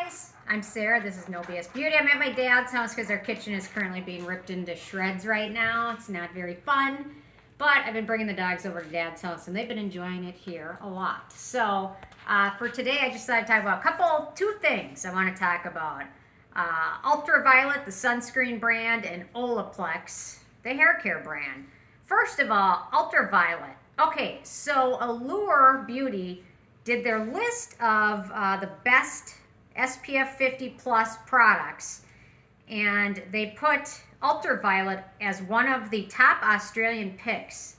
guys, I'm Sarah. This is No BS Beauty. I'm at my dad's house because our kitchen is currently being ripped into shreds right now. It's not very fun, but I've been bringing the dogs over to Dad's house and they've been enjoying it here a lot. So for today, I just thought I'd talk about two things I want to talk about. Ultraviolet, the sunscreen brand, and Ollex, the hair care brand. First of all, Ultraviolet. Okay, so Allure Beauty did their list of the best SPF 50 plus products, and they put Ultraviolet as one of the top Australian picks.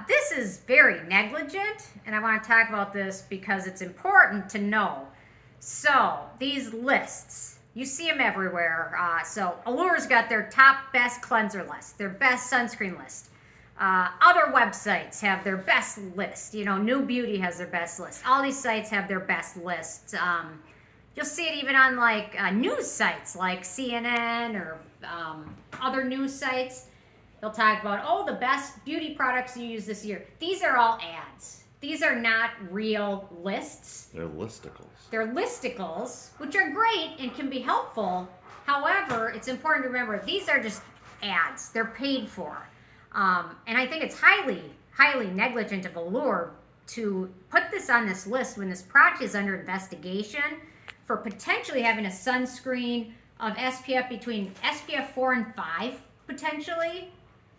This is very negligent, and I want to talk about this because it's important to know. So these lists, you see them everywhere. So Allure's got their top best cleanser list, their best sunscreen list. Other websites have their best list. You know, New Beauty has their best list. All these sites have their best lists. You'll see it even on like news sites like CNN or other news sites. They'll talk about, oh, the best beauty products you use this year. These are all ads. These are not real lists. They're listicles. They're listicles, which are great and can be helpful. However, it's important to remember these are just ads. They're paid for. And I think it's highly, highly negligent of Allure to put this on this list when this product is under investigation for potentially having a sunscreen of SPF between SPF 4 and 5, potentially.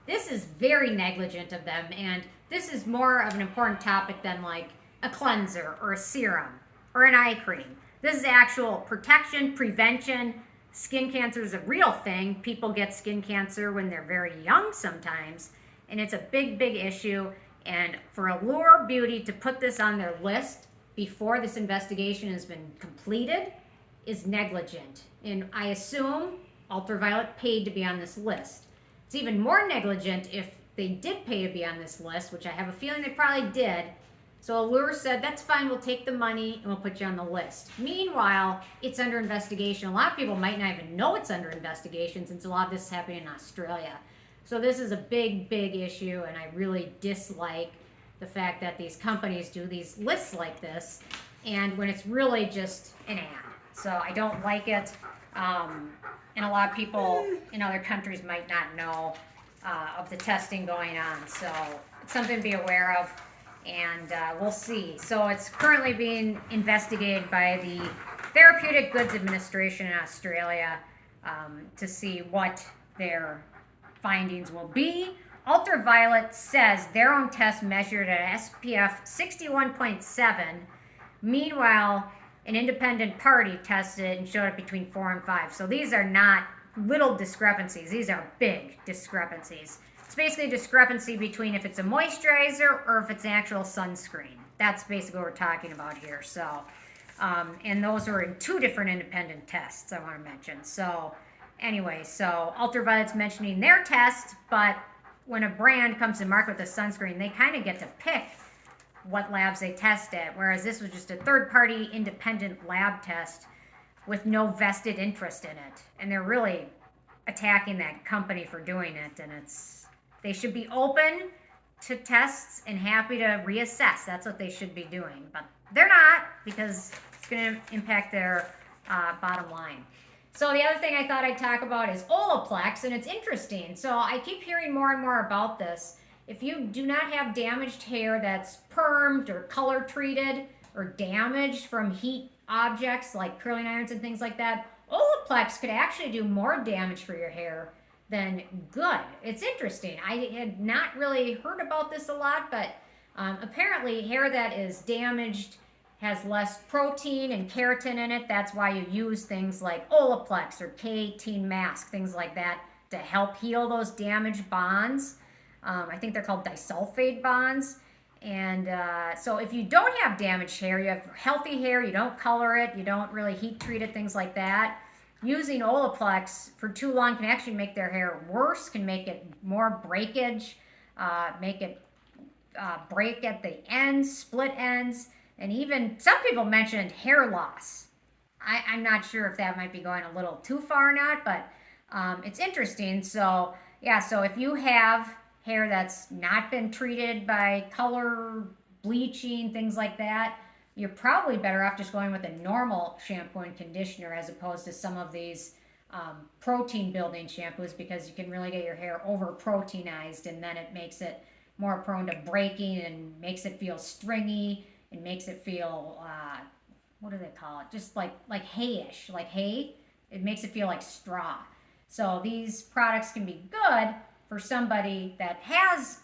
This is very negligent of them, and this is more of an important topic than like a cleanser or a serum or an eye cream. This is actual protection, prevention. Skin cancer is a real thing. People get skin cancer when they're very young sometimes, and it's a big, big issue. And for Allure Beauty to put this on their list before this investigation has been completed is negligent. And I assume Ultraviolet paid to be on this list. It's even more negligent if they did pay to be on this list, which I have a feeling they probably did. So Allure said, that's fine, we'll take the money and we'll put you on the list. Meanwhile, it's under investigation. A lot of people might not even know it's under investigation since a lot of this is happening in Australia. So this is a big, big issue, and I really dislike the fact that these companies do these lists like this, and when it's really just an ad. So I don't like it, and a lot of people in other countries might not know of the testing going on. So it's something to be aware of. And we'll see. So it's currently being investigated by the Therapeutic Goods Administration in Australia to see what their findings will be. Ultraviolet says their own test measured at SPF 61.7. Meanwhile, an independent party tested it and showed it between 4 and 5. So these are not little discrepancies. These are big discrepancies. It's basically a discrepancy between if it's a moisturizer or if it's an actual sunscreen. That's basically what we're talking about here. So, and those are in 2 different independent tests I want to mention. So anyway, so Ultraviolet's mentioning their test, but when a brand comes to market with a sunscreen, they kind of get to pick what labs they test at, whereas this was just a third-party independent lab test with no vested interest in it. And they're really attacking that company for doing it, and they should be open to tests and happy to reassess. That's what they should be doing. But they're not, because it's going to impact their bottom line. So the other thing I thought I'd talk about is Ollex, and it's interesting. So I keep hearing more and more about this. If you do not have damaged hair that's permed or color treated or damaged from heat objects like curling irons and things like that, Ollex could actually do more damage for your hair than good. It's interesting. I had not really heard about this a lot, but apparently hair that is damaged has less protein and keratin in it. That's why you use things like Ollex or K18 mask, things like that, to help heal those damaged bonds. I think they're called disulfide bonds. And so if you don't have damaged hair, you have healthy hair, you don't color it, you don't really heat treat it, things like that, using Ollex for too long can actually make their hair worse, can make it more breakage, make it break at the ends, split ends, and even some people mentioned hair loss. I'm not sure if that might be going a little too far or not, but it's interesting. So yeah, so if you have hair that's not been treated by color bleaching, things like that, you're probably better off just going with a normal shampoo and conditioner as opposed to some of these protein building shampoos, because you can really get your hair over proteinized, and then it makes it more prone to breaking and makes it feel stringy and makes it feel what do they call it, just like hayish, like hay. It makes it feel like straw. So these products can be good for somebody that has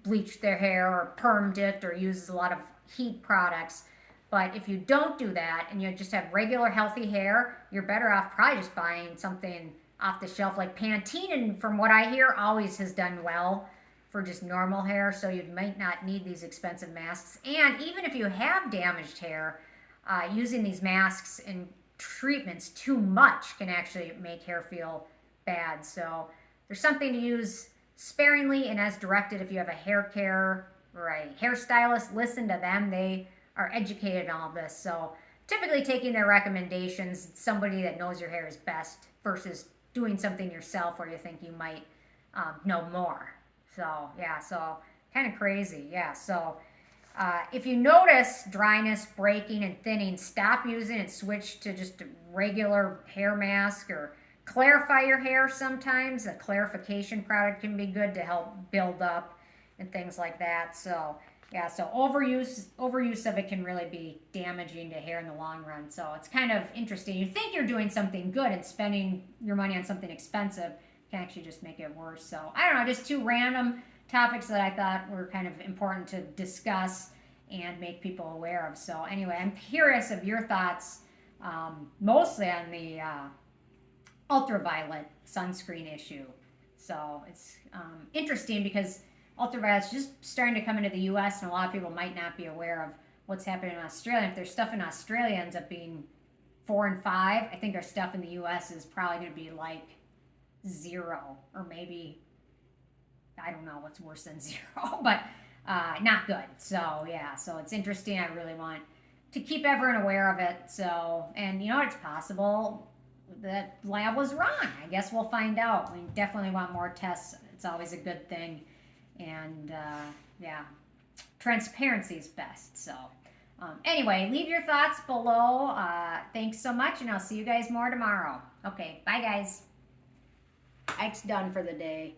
bleached their hair or permed it or uses a lot of heat products. But if you don't do that and you just have regular healthy hair, you're better off probably just buying something off the shelf like Pantene. And from what I hear, always has done well for just normal hair. So you might not need these expensive masks. And even if you have damaged hair, using these masks and treatments too much can actually make hair feel bad. So there's something to use sparingly and as directed. If you have a hair care or a hairstylist, listen to them. They are educated on all this. So typically taking their recommendations, somebody that knows your hair is best versus doing something yourself where you think you might know more. So yeah, so kind of crazy. Yeah, so if you notice dryness, breaking, and thinning, stop using and switch to just a regular hair mask, or clarify your hair sometimes. A clarification product can be good to help build up and things like that. So yeah, so overuse of it can really be damaging to hair in the long run. So it's kind of interesting. You think you're doing something good and spending your money on something expensive can actually just make it worse. So I don't know, just two random topics that I thought were kind of important to discuss and make people aware of. So anyway, I'm curious of your thoughts, mostly on the ultraviolet sunscreen issue. So it's interesting because ultraviolet's just starting to come into the US, and a lot of people might not be aware of what's happening in Australia. If their stuff in Australia ends up being 4 and 5, I think our stuff in the US is probably going to be like 0, or maybe, I don't know what's worse than 0, but not good. So yeah, so it's interesting. I really want to keep everyone aware of it. So, and you know, it's possible that lab was wrong. I guess we'll find out. We definitely want more tests. It's always a good thing. And yeah, transparency is best. So anyway, leave your thoughts below. Thanks so much, and I'll see you guys more tomorrow. Okay, bye guys. Ike's done for the day.